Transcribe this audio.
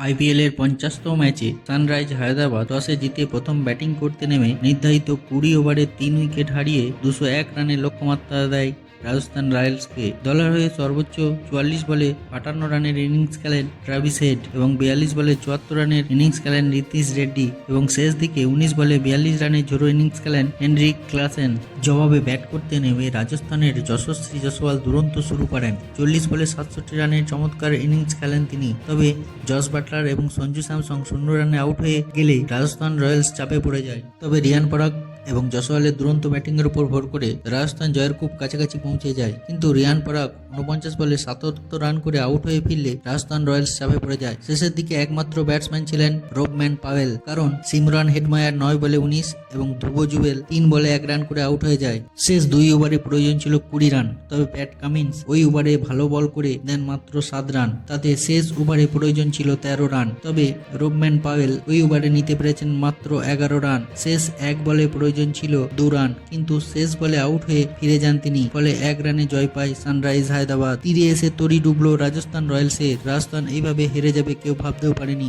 IPL এর 50তম ম্যাচে sunrise Hyderabad টসে জিতে প্রথম ব্যাটিং করতে নেমে নির্ধারিত 20 ওভারে 3 উইকেট হারিয়ে 201 রানের লক্ষ্যমাত্রা দেয় রাজস্থান রয়্যালসকে। দলের হয়ে সর্বোচ্চ 44 বলে 58 রানের ইনিংস খেলেন ট্রাভিস হেড এবং 42 বলে 74 রানের ইনিংস খেলেন নীতিশ রেড্ডি এবং শেষ দিকে 19 বলে 42 রানের ঝোড়ো ইনিংস খেলেন হেনরিক ক্লাসেন। জবাবে ব্যাট করতে নেমে রাজস্থানের যশস্বী জয়সওয়াল দুরন্ত শুরু করেন। 40 বলে 67 রানের চমৎকার ইনিংস খেলেন তিনি। তবে জস বাটলার এবং সঞ্জু স্যামসং 0 রানে আউট হয়ে গেলে রাজস্থান রয়্যালস চাপে পড়ে যায়। তবে রিয়ান পরাগ এবং জয়সওয়ালের দুরন্ত ব্যাটিংয়ের উপর ভর করে রাজস্থান জয়ের খুব কাছাকাছি পৌঁছে যায়, কিন্তু রিয়ান পরাগ 49 বলে 77 রান করে আউট হয়ে ফিরলে রাজস্থান রয়্যালস চাপে পড়ে যায়। শেষের দিকে একমাত্র ব্যাটসম্যান ছিলেন রবম্যান পাওয়েল, কারণ সিমরান হেডমায়ার 9 বলে 19 এবং ধ্রুব জুবেল 3 বলে 1 রান করে আউট হয়ে যায়। শেষ 2 ওভারে প্রয়োজন ছিল 20 রান, তবে প্যাট কামিন্স ওই ওভারে ভালো বল করে দেন মাত্র 7 রান। তাতে শেষ ওভারে প্রয়োজন ছিল 13 রান, তবে রবম্যান পাওয়েল ওই ওভারে নিতে পেরেছেন মাত্র 11 রান। শেষ 1 বলে প্রয়োজন ছিল 2 রান, কিন্তু শেষ বলে আউট হয়ে ফিরে যান তিনি। ফলে 1 রানে জয় পায় সানরাইজ হায়দ্রাবাদ। তীরে এসে তরি ডুবলো রাজস্থান রয়্যালসের। রাজস্থান এইভাবে হেরে যাবে কেউ ভাবতেও পারেনি।